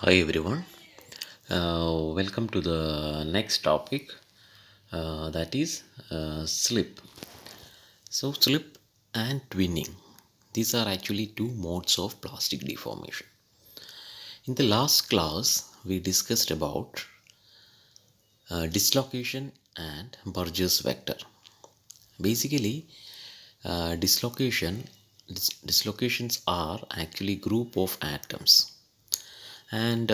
Hi everyone, welcome to the next topic that is slip. So, slip and twinning, these are actually two modes of plastic deformation. In the last class, we discussed about dislocation and Burgess vector. Basically, dislocations are actually group of atoms and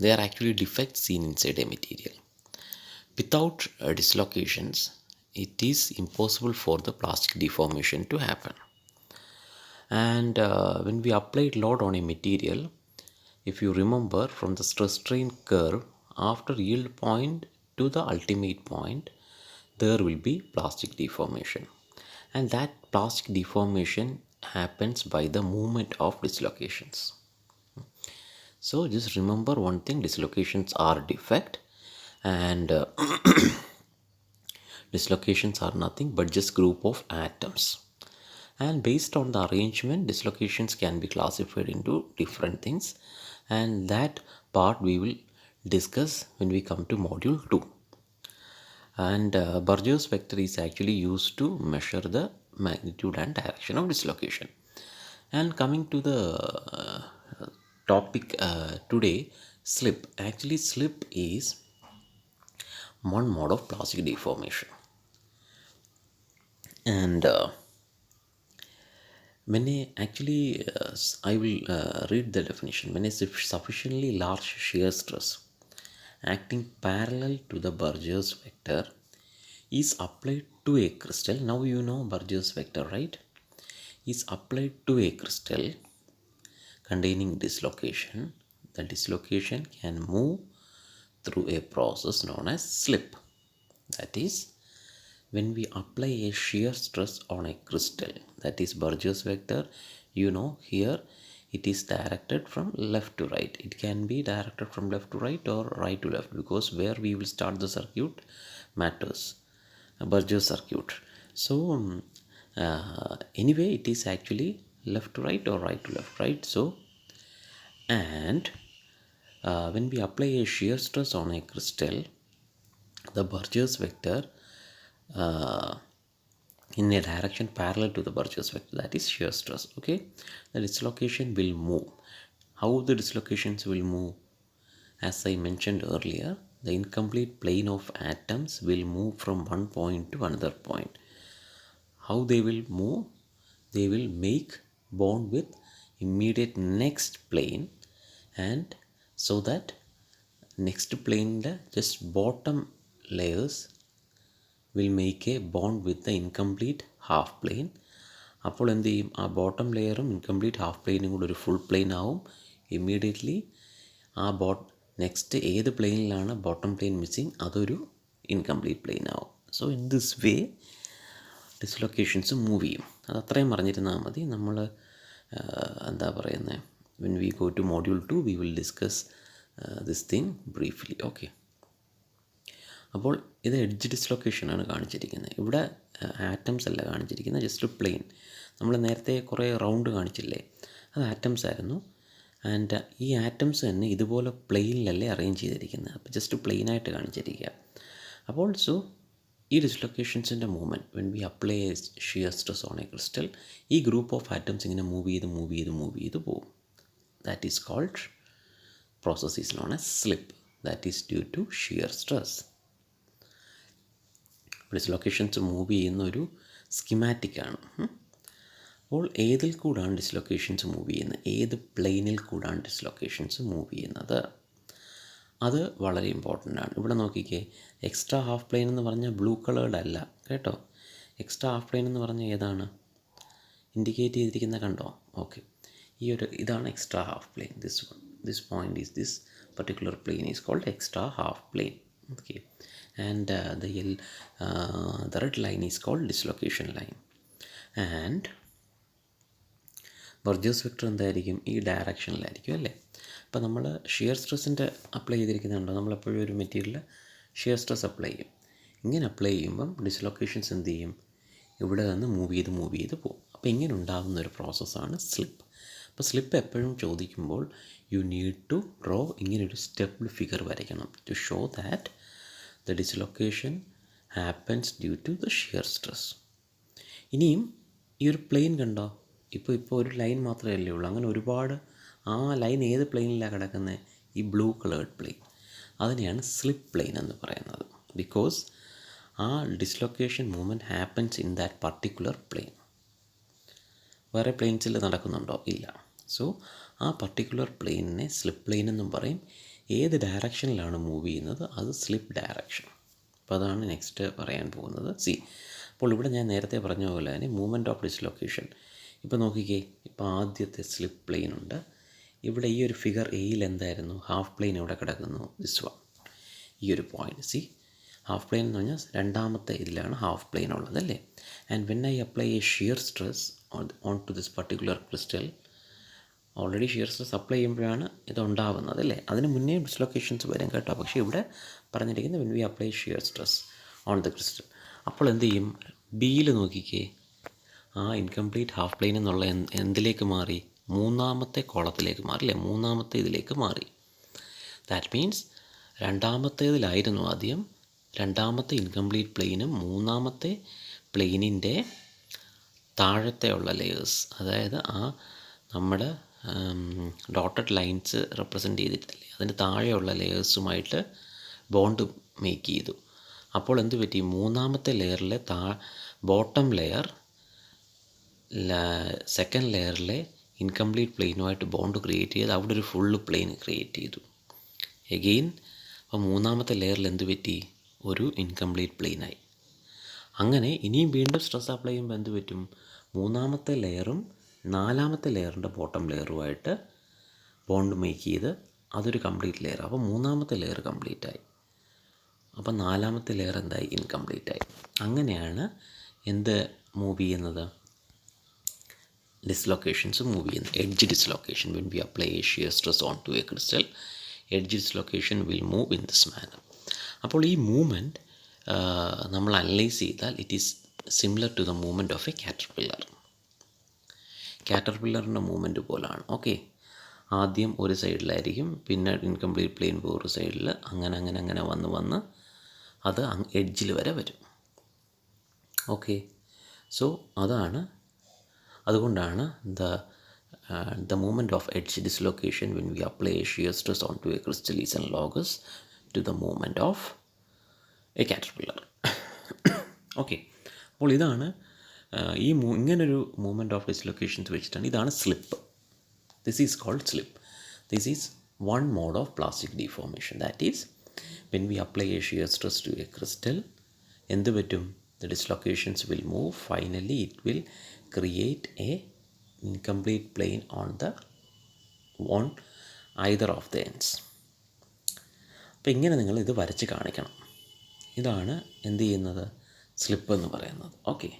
they are actually defects seen inside a material. Without dislocations, it is impossible for the plastic deformation to happen. And when we applied load on a material, if you remember from the stress strain curve, after yield point to the ultimate point, there will be plastic deformation. And that plastic deformation happens by the movement of dislocations. So just remember one thing, dislocations are defect and dislocations are nothing but just group of atoms. And based on the arrangement, dislocations can be classified into different things, and that part we will discuss when we come to module 2. And Burgess vector is actually used to measure the magnitude and direction of dislocation. And coming to the topic today, slip. Actually, slip is one mode of plastic deformation. And when I will read the definition. When a sufficiently large shear stress acting parallel to the Burgess vector is applied to a crystal. Now you know Burgess vector, right? Is applied to a crystal containing dislocation. The dislocation can move through a process known as slip. That is, when we apply a shear stress on a crystal, that is Burgess vector, you know here it is directed from left to right. It can be directed from left to right or right to left, because where we will start the circuit matters, a Burgess circuit. So anyway, it is actually left to right or right to left, right? So, and when we apply a shear stress on a crystal, the Burgess vector uh, in a direction parallel to the Burgess vector, that is shear stress. Okay, the dislocation will move. How the dislocations will move? As I mentioned earlier, the incomplete plane of atoms will move from one point to another point. How they will move? They will make bond with immediate next plane, and so that next plane just bottom layers will make a bond with the incomplete half plane. അപ്പോൾ എന്ത് ചെയ്യും, ആ bottom ലെയറും incomplete half പ്ലെയിനും കൂടെ ഒരു full plane ആവും. Immediately ആ നെക്സ്റ്റ് ഏത് പ്ലെയിനിലാണ് ബോട്ടം പ്ലെയിൻ മിസ്സിങ്, അതൊരു ഇൻകംപ്ലീറ്റ് പ്ലെയിൻ ആവും. So in this way dislocations move ചെയ്യും. അത് അത്രയും പറഞ്ഞിരുന്നാൽ മതി. നമ്മൾ എന്താ പറയുന്നത്, when we go to module 2 we will discuss this thing briefly. Okay, അപ്പോൾ ഇത് എഡ്ജ് ഡിസ്ലൊക്കേഷനാണ് കാണിച്ചിരിക്കുന്നത്. ഇവിടെ ആറ്റംസ് അല്ല കാണിച്ചിരിക്കുന്നത്, ജസ്റ്റ് പ്ലെയിൻ. നമ്മൾ നേരത്തെ കുറേ റൗണ്ട് കാണിച്ചില്ലേ, അത് ആറ്റംസ് ആയിരുന്നു. ആൻഡ് ഈ ആറ്റംസ് തന്നെ ഇതുപോലെ പ്ലെയിനിലല്ലേ അറേഞ്ച് ചെയ്തിരിക്കുന്നത്, അപ്പോൾ ജസ്റ്റ് പ്ലെയിനായിട്ട് കാണിച്ചിരിക്കുക. അപ്പോൾ സോ ഈ ഡിസ്ലൊക്കേഷൻസിൻ്റെ movement when we apply shear stress on a crystal, ഈ ഗ്രൂപ്പ് ഓഫ് ആറ്റംസ് ഇങ്ങനെ മൂവ് ചെയ്ത് പോകും. That is called process is known as slip. That is due to shear stress. Dislocations move ചെയ്യുന്ന ഒരു സ്കിമാറ്റിക്കാണ്. അപ്പോൾ ഏതിൽ കൂടാണ് ഡിസ്ലൊക്കേഷൻസ് മൂവ് ചെയ്യുന്നത്, ഏത് പ്ലെയിനിൽ കൂടാണ് ഡിസ്ലൊക്കേഷൻസ് മൂവ് ചെയ്യുന്നത്, അത് വളരെ ഇമ്പോർട്ടൻ്റ് ആണ്. ഇവിടെ നോക്കിക്കേ, എക്സ്ട്രാ ഹാഫ് പ്ലെയിൻ എന്ന് പറഞ്ഞാൽ ബ്ലൂ കളേർഡ് അല്ല കേട്ടോ. എക്സ്ട്രാ ഹാഫ് പ്ലെയിൻ എന്ന് പറഞ്ഞാൽ ഏതാണ് ഇൻഡിക്കേറ്റ് ചെയ്തിരിക്കുന്ന കണ്ടോ? ഓക്കെ, ഇതാണ് extra half plane. This point is this particular plane is called extra half plane. Okay, and the red line is called dislocation line. And Burgers vector എന്തായിരിക്കും, ഈ ഡയറക്ഷനിലായിരിക്കും അല്ലേ. അപ്പോൾ നമ്മൾ ഷിയർ സ്ട്രെസ്സിൻ്റെ അപ്ലൈ ചെയ്തിരിക്കുന്നുണ്ടോ, നമ്മളെപ്പോഴും ഒരു മെറ്റീരിയൽ ഷിയർ സ്ട്രെസ് അപ്ലൈ ചെയ്യും. ഇങ്ങനെ apply ചെയ്യുമ്പം ഡിസ്ലൊക്കേഷൻസ് എന്ത് ചെയ്യും, ഇവിടെ നിന്ന് മൂവ് ചെയ്ത് പോകും. അപ്പോൾ ഇങ്ങനെ ഉണ്ടാകുന്ന ഒരു പ്രോസസ്സാണ് സ്ലിപ്പ്. അപ്പോൾ സ്ലിപ്പ് എപ്പോഴും ചോദിക്കുമ്പോൾ യു നീഡ് ടു ഡ്രോ ഇങ്ങനൊരു സ്റ്റെപ്ഡ് ഫിഗർ വരയ്ക്കണം to show that the dislocation happens due to the shear stress. ഇനിയും ഈ ഒരു പ്ലെയിൻ കണ്ടോ, ഇപ്പോൾ ഒരു ലൈൻ മാത്രമേ ഉള്ളൂ. അങ്ങനെ ഒരുപാട്, ആ ലൈൻ ഏത് പ്ലെയിനിലാണ് കിടക്കുന്നത്? ഈ ബ്ലൂ കളേർഡ് പ്ലെയിൻ. അതിനെയാണ് സ്ലിപ്പ് പ്ലെയിൻ എന്ന് പറയുന്നത്. ബിക്കോസ് ആ dislocation movement happens in that particular plane. വേറെ പ്ലെയിൻസിൽ നടക്കുന്നുണ്ടോ? ഇല്ല. സോ ആ പർട്ടിക്കുലർ പ്ലെയിനിനെ സ്ലിപ്പ് പ്ലെയിൻ എന്നും പറയും. ഏത് ഡയറക്ഷനിലാണ് മൂവ് ചെയ്യുന്നത് അത് സ്ലിപ്പ് ഡയറക്ഷൻ. അപ്പോൾ അതാണ് നെക്സ്റ്റ് പറയാൻ പോകുന്നത്. അപ്പോൾ ഇവിടെ ഞാൻ നേരത്തെ പറഞ്ഞ പോലെ തന്നെ മൂവ്മെൻറ്റ് ഓഫ് ഡിസ്ലൊക്കേഷൻ. ഇപ്പോൾ നോക്കിക്കേ, ഇപ്പോൾ ആദ്യത്തെ സ്ലിപ്പ് പ്ലെയിൻ ഉണ്ട്. ഇവിടെ ഈ ഒരു ഫിഗർ എയിൽ എന്തായിരുന്നു? ഹാഫ് പ്ലെയിൻ ഇവിടെ കിടക്കുന്നു, ദിസ് വൺ, ഈ ഒരു പോയിൻറ്റ്. ഹാഫ് പ്ലെയിൻ എന്ന് പറഞ്ഞാൽ രണ്ടാമത്തെ ഇതിലാണ് ഹാഫ് പ്ലെയിൻ ഉള്ളത്, അല്ലേ? And when I apply a shear stress on to this particular crystal, already shear stress apply ചെയ്യുമ്പോഴാണ് ഇത് ഉണ്ടാകുന്നത്, അല്ലേ? അതിന് മുന്നേ ഡിസ്ലൊക്കേഷൻസ് വരും കേട്ടോ. പക്ഷേ ഇവിടെ പറഞ്ഞിരിക്കുന്നത് when we apply shear stress on the crystal. അപ്പോൾ എന്ത് ചെയ്യും? ബിയിൽ നോക്കിക്കേ, ആ ഇൻകംപ്ലീറ്റ് ഹാഫ് പ്ലെയിൻ എന്നുള്ള എന്തിലേക്ക് മാറി? മൂന്നാമത്തെ കോളത്തിലേക്ക് മാറി, അല്ലേ? മൂന്നാമത്തെ ഇതിലേക്ക് മാറി. ദാറ്റ് മീൻസ് രണ്ടാമത്തേതിലായിരുന്നു ആദ്യം, രണ്ടാമത്തെ ഇൻകംപ്ലീറ്റ് പ്ലെയിനും മൂന്നാമത്തെ പ്ലെയിനിൻ്റെ താഴത്തെ ഉള്ള ലെയേഴ്സ്, അതായത് ആ നമ്മുടെ ഡോട്ടഡ് ലൈൻസ് റെപ്രസെൻ്റ് ചെയ്തിട്ടില്ലേ, അതിൻ്റെ താഴെയുള്ള ലെയേഴ്സുമായിട്ട് ബോണ്ട് മേക്ക് ചെയ്തു. അപ്പോൾ എന്ത് പറ്റി? മൂന്നാമത്തെ ലെയറിലെ ബോട്ടം ലെയർ സെക്കൻഡ് ലെയറിലെ ഇൻകംപ്ലീറ്റ് പ്ലെയിനുമായിട്ട് ബോണ്ട് ക്രിയേറ്റ് ചെയ്ത് അവിടെ ഒരു ഫുള്ള് പ്ലെയിൻ ക്രിയേറ്റ് ചെയ്തു. എഗെയിൻ അപ്പോൾ മൂന്നാമത്തെ ലെയറിൽ എന്ത് പറ്റി? ഒരു ഇൻകംപ്ലീറ്റ് പ്ലെയിനായി. അങ്ങനെ ഇനിയും വീണ്ടും സ്ട്രെസ് അപ്ലൈ ചെയ്യുമ്പോൾ എന്ത് പറ്റും? മൂന്നാമത്തെ ലെയറും നാലാമത്തെ ലെയറിൻ്റെ ബോട്ടം ലെയറുമായിട്ട് ബോണ്ട് മേക്ക് ചെയ്ത് അതൊരു കംപ്ലീറ്റ് ലെയർ. അപ്പോൾ മൂന്നാമത്തെ ലെയർ കംപ്ലീറ്റ് ആയി. അപ്പോൾ നാലാമത്തെ ലെയർ എന്തായി? ഇൻകംപ്ലീറ്റ് ആയി. അങ്ങനെയാണ് എന്ത് മൂവ് ചെയ്യുന്നത്? ഡിസ്ലൊക്കേഷൻസ് മൂവ് ചെയ്യുന്നത്. Edge dislocation. When we apply a shear stress on to a crystal, edge dislocation will move in this manner. അപ്പോൾ ഈ മൂവ്മെൻറ്റ് നമ്മൾ അനലൈസ് ചെയ്താൽ it is similar to the movement of a caterpillar. കാറ്റർപില്ലറിൻ്റെ movement പോലാണ്. Okay, ആദ്യം ഒരു സൈഡിലായിരിക്കും, പിന്നെ incomplete plain വേറൊരു സൈഡിൽ, അങ്ങനെ അങ്ങനെ അങ്ങനെ വന്ന് അത് എഡ്ജിൽ വരെ വരും. ഓക്കെ, സോ അതുകൊണ്ടാണ് the movement of edge dislocation when we apply a shear stress onto a crystal is analogous to the movement of a caterpillar. Okay, അപ്പോൾ ഇതാണ് ഇങ്ങനൊരു മൂവ്മെൻറ്റ് ഓഫ് ഡിസ്ലൊക്കേഷൻസ് വെച്ചിട്ടാണ്, ഇതാണ് slip. This is called slip. This is one mode of plastic deformation. That is, when we apply a shear stress to a crystal, എന്ത് പറ്റും? The dislocations will move. Finally, it will create a incomplete plane on either of the ends. അപ്പോൾ ഇങ്ങനെ നിങ്ങൾ ഇത് വരച്ച് കാണിക്കണം. ഇതാണ് എന്ത് ചെയ്യുന്നത്? സ്ലിപ്പ് എന്ന് പറയുന്നത്. ഓക്കെ,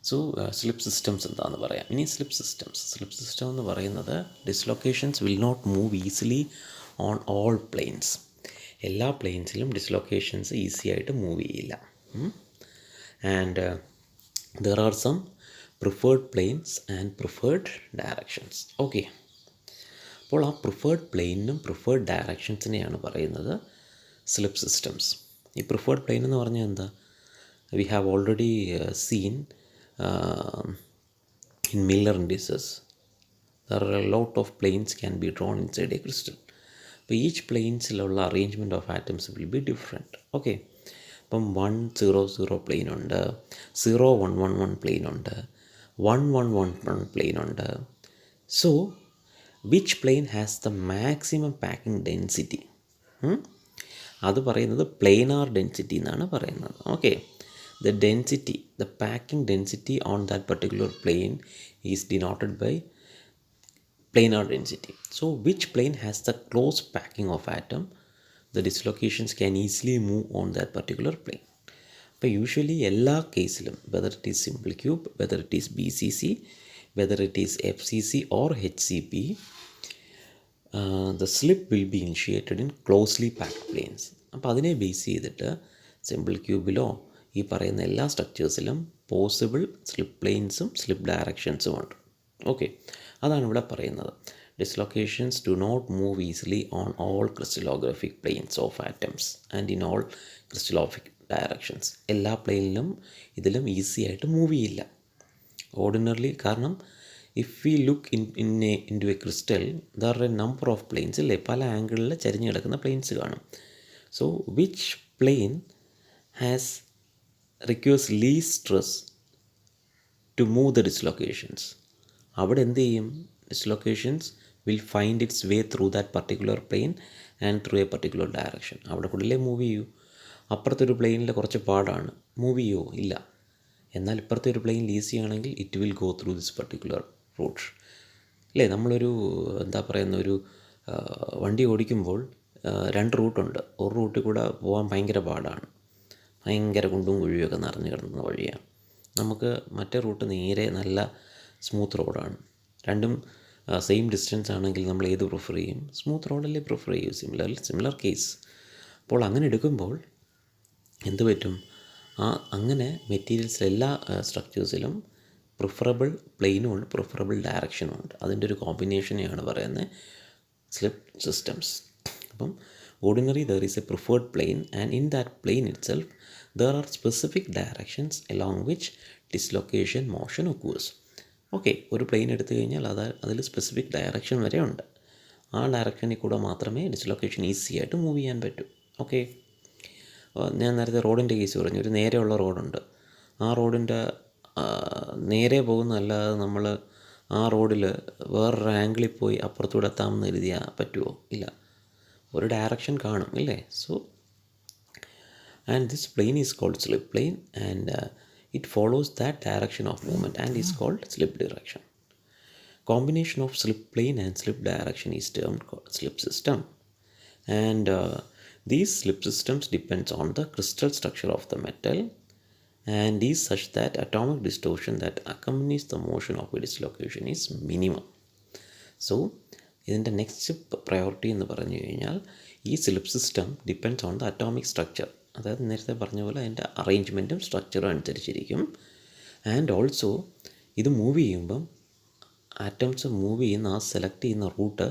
സോ സ്ലിപ്പ് സിസ്റ്റംസ് എന്താണെന്ന് പറയാം. ഇനി സ്ലിപ്പ് സിസ്റ്റം എന്ന് പറയുന്നത് dislocations will not move easily on all planes. എല്ലാ പ്ലെയിൻസിലും ഡിസ്ലൊക്കേഷൻസ് ഈസി ആയിട്ട് മൂവ് ചെയ്യില്ല. And there are some preferred planes and preferred directions. Okay, അപ്പോൾ ആ പ്രിഫേർഡ് പ്ലെയിനും പ്രിഫേർഡ് ഡയറക്ഷൻസിനെയാണ് പറയുന്നത് സ്ലിപ്പ് സിസ്റ്റംസ്. ഈ പ്രിഫേർഡ് പ്ലെയിൻ എന്ന് പറഞ്ഞാൽ എന്താ? We have already seen in Miller indices there are a lot of planes can be drawn inside a crystal. അപ്പോൾ each പ്ലെയിൻസിലുള്ള arrangement of atoms will be different. Okay, ഇപ്പം 100 plain ഉണ്ട്, 0111 plain ഉണ്ട്, 1111 plane ഉണ്ട്. So which plane has the maximum packing density? അത് പറയുന്നത് planar density എന്നാണ് പറയുന്നത്. Okay, the density, the packing density on that particular plane is denoted by planar density. So which plane has the close packing of atom, the dislocations can easily move on that particular plane. But usually എല്ലാ കേസിലും, whether it is simple cube, whether it is BCC, whether it is FCC or HCP, the slip will be initiated in closely packed planes. അപ്പോൾ അതിനെ base ചെയ്തിട്ട് simple ക്യൂബിലോ ഈ പറയുന്ന എല്ലാ സ്ട്രക്ചേഴ്സിലും possible slip പ്ലെയിൻസും സ്ലിപ്പ് ഡയറക്ഷൻസും ഉണ്ട്. ഓക്കെ, അതാണ് ഇവിടെ പറയുന്നത്. Dislocations do not move easily on all crystallographic planes of atoms and in all crystallographic directions. എല്ലാ പ്ലെയിനിലും ഇതിലും ഈസി ആയിട്ട് മൂവ് ചെയ്യില്ല ഓർഡിനറിലി. കാരണം if we look in to a crystal there are a number of planes ഇല്ലേ, പല ആംഗിളിൽ ചരിഞ്ഞ് കിടക്കുന്ന പ്ലെയിൻസ് കാണും. So which plane has requires least stress to move the dislocations. അവിടെ എന്ത് ചെയ്യും, dislocations will find its way through that particular plane and through a particular direction. അവിടെ കൂടെയല്ലേ മൂവ് ചെയ്യൂ. അപ്പുറത്തെ ഒരു പ്ലെയിനിൽ കുറച്ച് പാടാണ്, മൂവ് ചെയ്യുമോ? ഇല്ല. എന്നാൽ ഇപ്പുറത്തെ ഒരു പ്ലെയിൻ ഈസി ആണെങ്കിൽ it will go through this particular route അല്ലേ. നമ്മളൊരു എന്താ പറയുന്ന ഒരു വണ്ടി ഓടിക്കുമ്പോൾ രണ്ട് റൂട്ടുണ്ട്. ഒരു റൂട്ടിൽ കൂടെ പോകാൻ ഭയങ്കര പാടാണ്, ഭയങ്കര കുണ്ടും കുഴിയൊക്കെ നിറഞ്ഞു കിടന്ന വഴിയാണ്. നമുക്ക് മറ്റേ റൂട്ട് നേരെ നല്ല സ്മൂത്ത് റോഡാണ്. രണ്ടും സെയിം ഡിസ്റ്റൻസ് ആണെങ്കിൽ നമ്മൾ ഏത് പ്രിഫർ ചെയ്യും? സ്മൂത്ത് റോഡല്ലേ പ്രിഫർ ചെയ്യും. Similar case. അപ്പോൾ അങ്ങനെ എടുക്കുമ്പോൾ എന്ത് പറ്റും, അങ്ങനെ മെറ്റീരിയൽസ് എല്ലാ സ്ട്രക്ചേഴ്സിലും പ്രിഫറബിൾ പ്ലെയിനും ഉണ്ട്, പ്രിഫറബിൾ ഡയറക്ഷനും ഉണ്ട്. അതിൻ്റെ ഒരു കോമ്പിനേഷനെയാണ് പറയുന്നത് സ്ലിപ്പ് സിസ്റ്റംസ്. അപ്പം ordinary there is a preferred plane and in that plane itself there are specific directions along which dislocation motion occurs. Okay, ഒരു പ്ലെയിൻ എടുത്തു കഴിഞ്ഞാൽ അതിൽ സ്പെസിഫിക് ഡയറക്ഷൻ വരെ ഉണ്ട്. ആ ഡയറക്ഷനിൽ കൂടെ മാത്രമേ ഡിസ്ലൊക്കേഷൻ ഈസി ആയിട്ട് മൂവ് ചെയ്യാൻ പറ്റൂ. ഓക്കെ, ഞാൻ നേരത്തെ റോഡിൻ്റെ കേസ് പറഞ്ഞു. ഒരു നേരെയുള്ള റോഡുണ്ട്, ആ റോഡിൻ്റെ നേരെ പോകുന്നതല്ലാതെ നമ്മൾ ആ റോഡിൽ വേറൊരു ആംഗിളിൽ പോയി അപ്പുറത്തൂടെ എത്താമെന്ന് കരുതിയാൽ പറ്റുമോ? ഇല്ല, ഒരു ഡയറക്ഷൻ കാണും ഇല്ലേ. So and this plane is called slip plane and it follows that direction of movement and is called slip direction. Combination of slip plane and slip direction is termed slip system, and these slip systems depends on the crystal structure of the metal and is such that atomic distortion that accompanies the motion of a dislocation is minimum. So ഇതിൻ്റെ next priority എന്ന് പറഞ്ഞു കഴിഞ്ഞാൽ ഈ slip system depends on the atomic structure. അതായത് നേരത്തെ പറഞ്ഞ പോലെ അതിൻ്റെ അറേഞ്ച്മെൻറ്റും സ്ട്രക്ചറും അനുസരിച്ചിരിക്കും. ആൻഡ് ഓൾസോ ഇത് മൂവ് ചെയ്യുമ്പം ആറ്റംസ് മൂവ് ചെയ്യുന്ന ആ സെലക്ട് ചെയ്യുന്ന route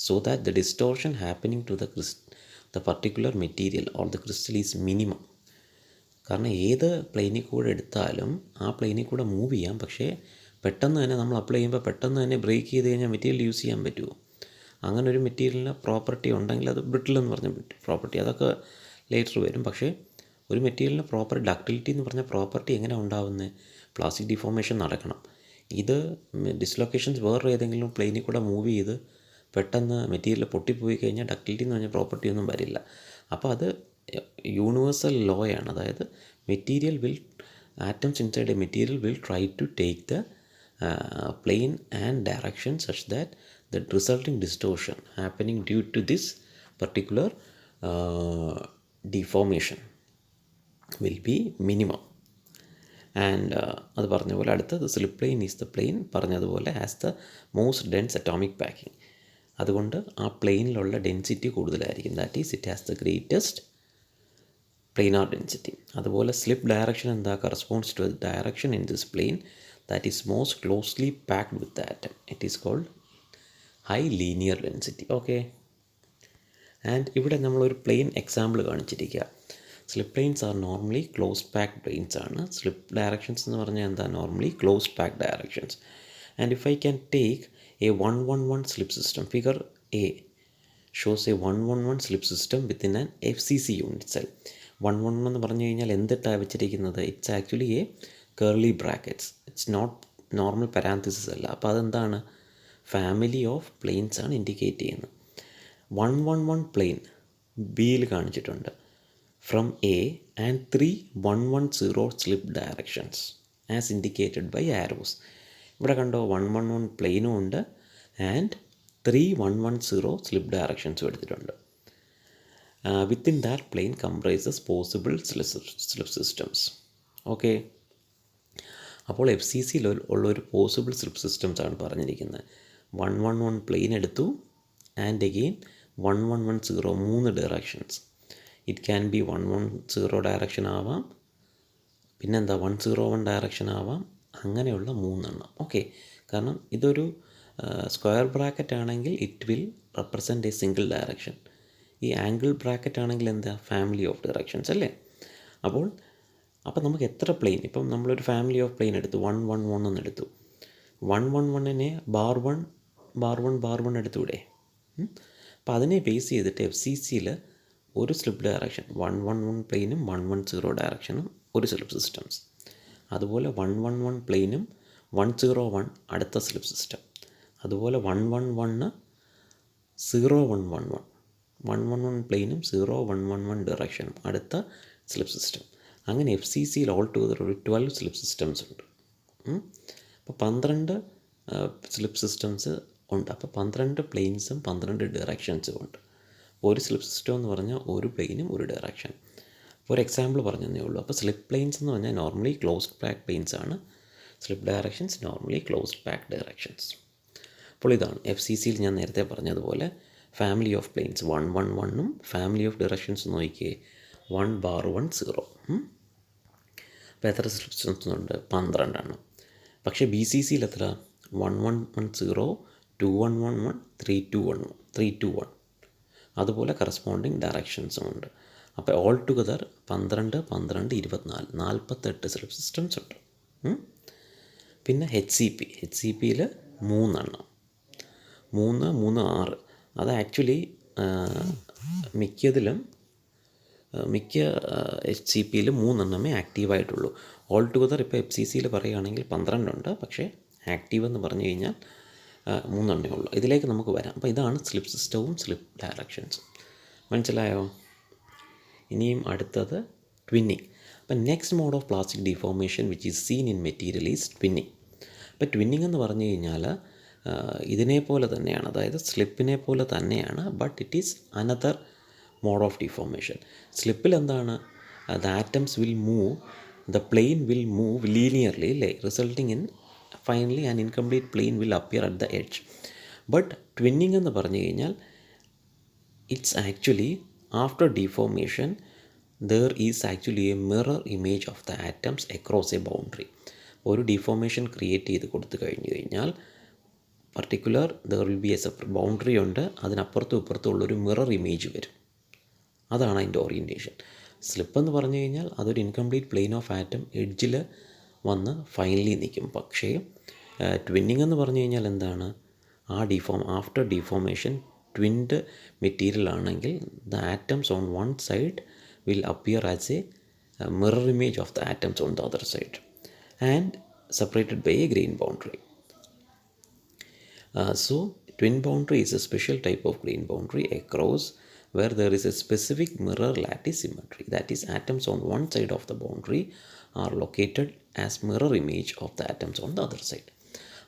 so that the distortion happening to the particular material or the crystal is minimum. കാരണം ഏത് പ്ലെയിനിൽ കൂടെ എടുത്താലും ആ പ്ലെയിനിൽ കൂടെ മൂവ് ചെയ്യാം, പക്ഷേ പെട്ടെന്ന് തന്നെ നമ്മൾ അപ്ലൈ ചെയ്യുമ്പോൾ പെട്ടെന്ന് തന്നെ ബ്രേക്ക് ചെയ്ത് കഴിഞ്ഞാൽ മെറ്റീരിയൽ യൂസ് ചെയ്യാൻ പറ്റുമോ? അങ്ങനെ ഒരു മെറ്റീരിയലിന് പ്രോപ്പർട്ടി ഉണ്ടെങ്കിൽ അത് ബ്രിട്ടിൽ എന്ന് പറഞ്ഞ പ്രോപ്പർട്ടി, അതൊക്കെ ലേറ്റർ വരും. പക്ഷേ ഒരു മെറ്റീരിയലിന് പ്രോപ്പർ ഡക്റ്റിലിറ്റി എന്ന് പറഞ്ഞ പ്രോപ്പർട്ടി എങ്ങനെ ഉണ്ടാവുന്നത്? പ്ലാസ്റ്റിക് ഡിഫോർമേഷൻ നടക്കണം. ഇത് ഡിസ്ലൊക്കേഷൻസ് വേറെ ഏതെങ്കിലും പ്ലെയിനിൽ കൂടെ മൂവ് ചെയ്ത് പെട്ടെന്ന് മെറ്റീരിയൽ പൊട്ടിപ്പോയി കഴിഞ്ഞാൽ ഡക്റ്റിലിറ്റി എന്ന് പറഞ്ഞ പ്രോപ്പർട്ടി ഒന്നും വരില്ല. അപ്പോൾ അത് യൂണിവേഴ്സൽ ലോയാണ്. അതായത് material will atoms inside a material will try to take the plane and direction such that the resulting distortion happening due to this particular deformation will be minimum. And അത് പറഞ്ഞ പോലെ അടുത്തത് slip plane is the plane പറഞ്ഞതുപോലെ has the most dense atomic packing. അതുകൊണ്ട് ആ പ്ലെയിനിലുള്ള density കൂടുതലായിരിക്കും. That is it has the greatest planar density. അതുപോലെ സ്ലിപ്പ് ഡയറക്ഷൻ എന്താ? Corresponds to direction in this plane that is most closely packed with the atom. It is called high linear density. Okay, and ഇവിടെ നമ്മളൊരു plane example കാണിച്ചിരിക്കുക. Slip planes are normally closed packed planes ആണ്. Slip directions എന്ന് പറഞ്ഞാൽ എന്താ? Normally closed packed directions. And if I can take a 111 slip system, figure a shows a 111 slip system within an FCC unit cell. 111 എന്ന് പറഞ്ഞു കഴിഞ്ഞാൽ എന്തിട്ടാണ് വെച്ചിരിക്കുന്നത്? It's actually a curly brackets, it's not normal parenthesis അല്ല. അപ്പോൾ അതെന്താണ്? Family of planes ആണ് indicate ചെയ്യുന്നത്. 111 പ്ലെയിൻ ബിയിൽ കാണിച്ചിട്ടുണ്ട് from a and 3 110 slip directions as indicated by arrows. ഇവിടെ കണ്ടോ 111 പ്ലെയിനും ഉണ്ട് ആൻഡ് 3 110 സ്ലിപ്പ് ഡയറക്ഷൻസും എടുത്തിട്ടുണ്ട്. Within that plane comprises possible slip systems. Okay, അപ്പോൾ FCC ഉള്ളൊരു പോസിബിൾ സ്ലിപ്പ് സിസ്റ്റംസ് ആണ് പറഞ്ഞിരിക്കുന്നത്. 111 പ്ലെയിൻ എടുത്തു and again 1110 3 directions. It can be 110 direction ആവാം, പിന്നെന്താ 101 ഡയറക്ഷൻ ആവാം, അങ്ങനെയുള്ള 3 എണ്ണം. ഓക്കെ, കാരണം ഇതൊരു സ്ക്വയർ ബ്രാക്കറ്റ് ആണെങ്കിൽ it will represent A single direction. ഈ ആംഗിൾ ബ്രാക്കറ്റ് ആണെങ്കിൽ എന്താ, ഫാമിലി ഓഫ് ഡയറക്ഷൻസ് അല്ലേ. അപ്പോൾ നമുക്ക് എത്ര പ്ലെയിൻ, ഇപ്പം നമ്മളൊരു ഫാമിലി ഓഫ് പ്ലെയിൻ എടുത്തു, 1 1 1 എന്ന് എടുത്തു. 1 1 1നെ ബാർ 1 ബാർ 1 ബാർ 1 എടുത്തൂടെ. അപ്പോൾ അതിനെ ബേസ് ചെയ്തിട്ട് എഫ് സി സിയിൽ ഒരു സ്ലിപ്പ് ഡയറക്ഷൻ 1 1 1 പ്ലെയിനും 1 1 0 ഡയറക്ഷനും ഒരു സ്ലിപ്പ് സിസ്റ്റംസ്. അതുപോലെ 1 1 1 പ്ലെയിനും 1 0 1 അടുത്ത സ്ലിപ്പ് സിസ്റ്റം. അതുപോലെ 1 1 1 0 1 1 1 1 1 1 പ്ലെയിനും 0 1 1 1 ഡയറക്ഷനും അടുത്ത സ്ലിപ്പ് സിസ്റ്റം. അങ്ങനെ എഫ് സി സിയിൽ ഓൾ ടുഗദർ ഒരു 12 സ്ലിപ്പ് സിസ്റ്റംസ് ഉണ്ട്. അപ്പോൾ 12 സ്ലിപ്പ് സിസ്റ്റംസ് ഉണ്ട്. അപ്പോൾ 12 പ്ലെയിൻസും 12 ഡയറക്ഷൻസും ഉണ്ട്. ഒരു സ്ലിപ്പ് സിസ്റ്റം എന്ന് പറഞ്ഞാൽ ഒരു പ്ലെയിനും ഒരു ഡയറക്ഷൻ. ഒരു എക്സാമ്പിൾ പറഞ്ഞതേ ഉള്ളൂ. അപ്പോൾ സ്ലിപ്പ് പ്ലെയിൻസ് എന്ന് പറഞ്ഞാൽ നോർമലി ക്ലോസ്ഡ് പാക്ക് പ്ലെയിൻസ് ആണ്. Slip directions normally closed pack directions. അപ്പോൾ ഇതാണ് എഫ് സി സിയിൽ ഞാൻ നേരത്തെ പറഞ്ഞതുപോലെ ഫാമിലി ഓഫ് പ്ലെയിൻസ് 1 1 1ഉം ഫാമിലി ഓഫ് ഡയറക്ഷൻസ് നോക്കിയേ 1 ബാർ 1 0. അപ്പോൾ എത്ര സ്ലിപ്പ് സിസ്റ്റംസ് ഉണ്ട്, 12 എണ്ണം. പക്ഷേ ബി സി സിയിൽ എത്ര, 1 1 1 0 2 1 1 1 3 2 1 3 2 1. അതുപോലെ കറസ്പോണ്ടിങ് ഡയറക്ഷൻസും ഉണ്ട്. അപ്പോൾ ഓൾ ടുഗദർ 12 12 24 48 സ്ലിപ്പ് സിസ്റ്റംസ് ഉണ്ട്. പിന്നെ എച്ച് സി പിയിൽ 3 എണ്ണം, 3 3 6. അത് ആക്ച്വലി മിക്ക എച്ച് സി പിയിൽ 3 എണ്ണമേ ആക്റ്റീവായിട്ടുള്ളൂ. ഓൾ ടുഗദർ ഇപ്പോൾ എഫ് സി സിയിൽ പറയുകയാണെങ്കിൽ 12 ഉണ്ട്. പക്ഷേ ആക്റ്റീവ് എന്ന് പറഞ്ഞു കഴിഞ്ഞാൽ 3 എണ്ണമേ ഉള്ളൂ. ഇതിലേക്ക് നമുക്ക് വരാം. അപ്പോൾ ഇതാണ് സ്ലിപ്പ് സിസ്റ്റവും സ്ലിപ്പ് ഡയറക്ഷൻസും. മനസ്സിലായോ? ഇനിയും അടുത്തത് ട്വിന്നിങ്. അപ്പം next mode of plastic deformation which is seen in material is twinning. അപ്പോൾ ട്വിന്നിങ് എന്ന് പറഞ്ഞു കഴിഞ്ഞാൽ ഇതിനെപ്പോലെ തന്നെയാണ്, അതായത് സ്ലിപ്പിനെ പോലെ തന്നെയാണ്, but it is another mode of deformation. സ്ലിപ്പിൽ എന്താണ്, the atoms will move, the plane will move linearly അല്ലേ, resulting in finally an incomplete plane will appear at the edge. But twinning എന്ന് പറഞ്ഞു കഴിഞ്ഞാൽ it's actually after deformation there is actually A mirror image of the atoms across A boundary. ഒരു deformation create ചെയ്ത് കൊടുത്തു കഴിഞ്ഞാൽ particular there will be A separate boundary ഉണ്ട്, അതിനപ്പുറത്തും ഇപ്പുറത്തും ഉള്ളൊരു മിറർ ഇമേജ് വരും. അതാണ് അതിൻ്റെ ഓറിയൻറ്റേഷൻ. സ്ലിപ്പ് എന്ന് പറഞ്ഞു കഴിഞ്ഞാൽ അതൊരു ഇൻകംപ്ലീറ്റ് പ്ലെയിൻ ഓഫ് ആറ്റം എഡ്ജിൽ വന്ന് ഫൈനലി നിൽക്കും. പക്ഷേ ട്വിന്നിങ് എന്ന് പറഞ്ഞു കഴിഞ്ഞാൽ എന്താണ്, ആഫ്റ്റർ ഡിഫോർമേഷൻ ട്വിൻഡ് മെറ്റീരിയൽ ആണെങ്കിൽ the atoms on one side will appear as A mirror image of the atoms on the other side and separated by a grain boundary. So twin boundary is a special type of grain boundary across where there is a specific mirror lattice symmetry, that is atoms on one side of the boundary are located as mirror image of the atoms on the other side.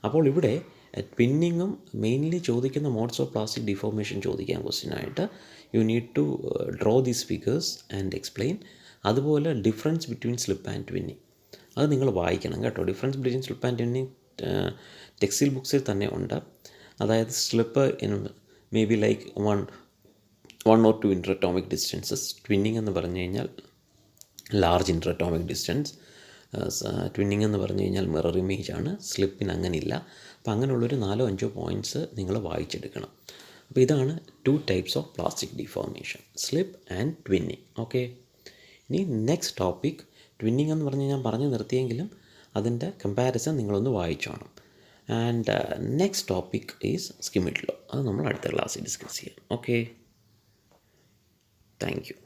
അപ്പോൾ ഇവിടെ ട്വിന്നിങ്ങും mainly ചോദിക്കുന്ന modes of plastic deformation ചോദിക്കാൻ ക്വസ്റ്റ്യനായിട്ട് you need to draw these figures and explain. അതുപോലെ difference between slip and twinning അത് നിങ്ങൾ വായിക്കണം കേട്ടോ. Difference between slip and twinning textile ബുക്സിൽ തന്നെ ഉണ്ട്. അതായത് slip in may be like one or two interatomic distances. Twinning എന്ന് പറഞ്ഞു കഴിഞ്ഞാൽ ലാർജ് ഇൻട്രറ്റോമിക് ഡിസ്റ്റൻസ്. ട്വിന്നിങ് എന്ന് പറഞ്ഞു കഴിഞ്ഞാൽ മിറർ ഇമേജ് ആണ്. സ്ലിപ്പിന് അങ്ങനെയില്ല. അപ്പോൾ അങ്ങനെയുള്ളൊരു 4-5 പോയിൻറ്റ്സ് നിങ്ങൾ വായിച്ചെടുക്കണം. അപ്പോൾ ഇതാണ് 2 types of plastic deformation, slip and twinning. Okay, ഇനി നെക്സ്റ്റ് ടോപ്പിക് ട്വിന്നിങ് എന്ന് പറഞ്ഞ് ഞാൻ പറഞ്ഞു നിർത്തിയെങ്കിലും അതിൻ്റെ കമ്പാരിസൺ നിങ്ങളൊന്ന് വായിച്ചോണം. And next topic is Schmid law. അത് നമ്മൾ അടുത്ത ക്ലാസ്സിൽ ഡിസ്കസ് ചെയ്യാം. Okay, thank U.